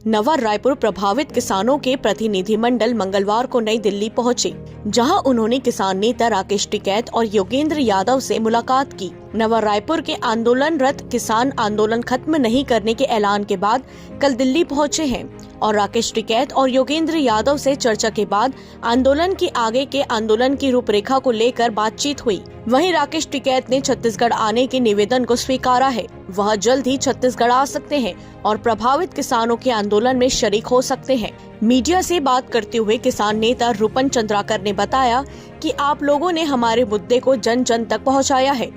नवा रायपुर प्रभावित किसानों के प्रतिनिधिमंडल मंगलवार को नई दिल्ली पहुंचे, जहां उन्होंने किसान नेता राकेश टिकैत और योगेंद्र यादव से मुलाकात की। नवा रायपुर के आंदोलनरत किसान आंदोलन खत्म नहीं करने के ऐलान के बाद कल दिल्ली पहुंचे हैं और राकेश टिकैत और योगेंद्र यादव से चर्चा के बाद आंदोलन की आगे के आंदोलन की रूपरेखा को लेकर बातचीत हुई। वहीं राकेश टिकैत ने छत्तीसगढ़ आने के निवेदन को स्वीकारा है। वह जल्द ही छत्तीसगढ़ आ सकते हैं और प्रभावित किसानों के आंदोलन में शरीक हो सकते हैं। मीडिया से बात करते हुए किसान नेता रूपन चंद्राकर ने बताया कि आप लोगों ने हमारे मुद्दे को जन जन तक पहुंचाया है।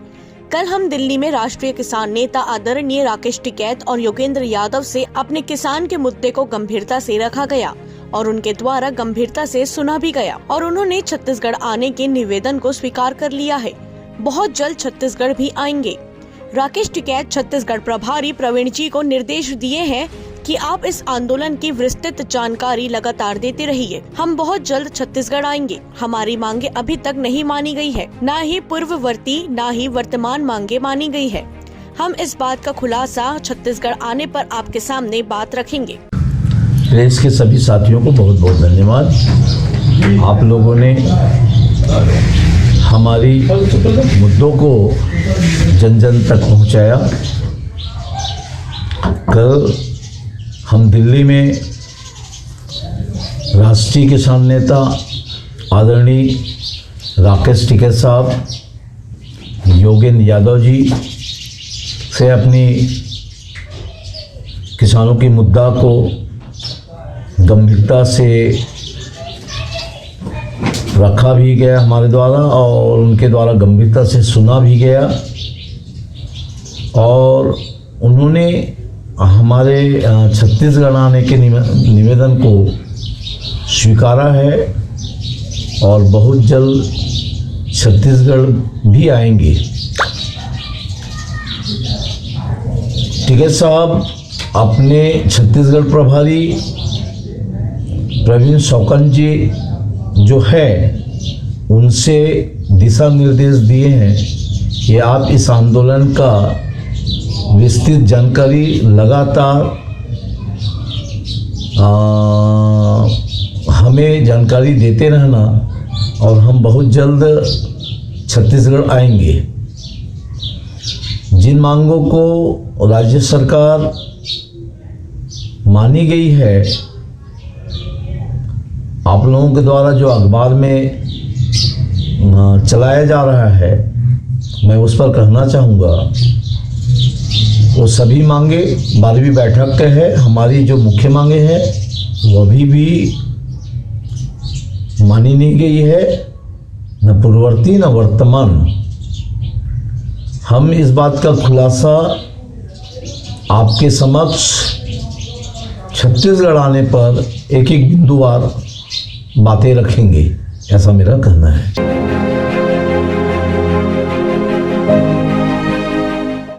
कल हम दिल्ली में राष्ट्रीय किसान नेता आदरणीय राकेश टिकैत और योगेंद्र यादव से अपने किसान के मुद्दे को गंभीरता से रखा गया और उनके द्वारा गंभीरता से सुना भी गया और उन्होंने छत्तीसगढ़ आने के निवेदन को स्वीकार कर लिया है। बहुत जल्द छत्तीसगढ़ भी आएंगे। राकेश टिकैत छत्तीसगढ़ प्रभारी प्रवीण जी को निर्देश दिए हैं कि आप इस आंदोलन की विस्तृत जानकारी लगातार देते रहिए। हम बहुत जल्द छत्तीसगढ़ आएंगे। हमारी मांगे अभी तक नहीं मानी गई है, न ही पूर्ववर्ती न ही वर्तमान मांगे मानी गई है। हम इस बात का खुलासा छत्तीसगढ़ आने पर आपके सामने बात रखेंगे। प्रेस के सभी साथियों को बहुत बहुत धन्यवाद। आप लोगों ने हमारी मुद्दों को जन जन तक पहुंचाया। कल हम दिल्ली में राष्ट्रीय किसान नेता आदरणीय राकेश टिकैत साहब, योगेंद्र यादव जी से अपनी किसानों की मुद्दा को गंभीरता से रखा भी गया हमारे द्वारा और उनके द्वारा गंभीरता से सुना भी गया और उन्होंने हमारे छत्तीसगढ़ आने के निवेदन को स्वीकारा है और बहुत जल्द छत्तीसगढ़ भी आएंगे। टिकैत साहब अपने छत्तीसगढ़ प्रभारी प्रवीण सौकन जी जो है उनसे दिशा निर्देश दिए हैं कि आप इस आंदोलन का विस्तृत जानकारी लगातार हमें जानकारी देते रहना और हम बहुत जल्द छत्तीसगढ़ आएंगे। जिन मांगों को राज्य सरकार मानी गई है, आप लोगों के द्वारा जो अखबार में चलाया जा रहा है, मैं उस पर कहना चाहूँगा वो सभी मांगे 12वीं बैठक के है। हमारी जो मुख्य मांगे हैं वो अभी भी मानी नहीं गई है, न पूर्ववर्ती न वर्तमान। हम इस बात का खुलासा आपके समक्ष छत्तीसगढ़ आने पर एक एक बिंदुवार बातें रखेंगे, ऐसा मेरा कहना है।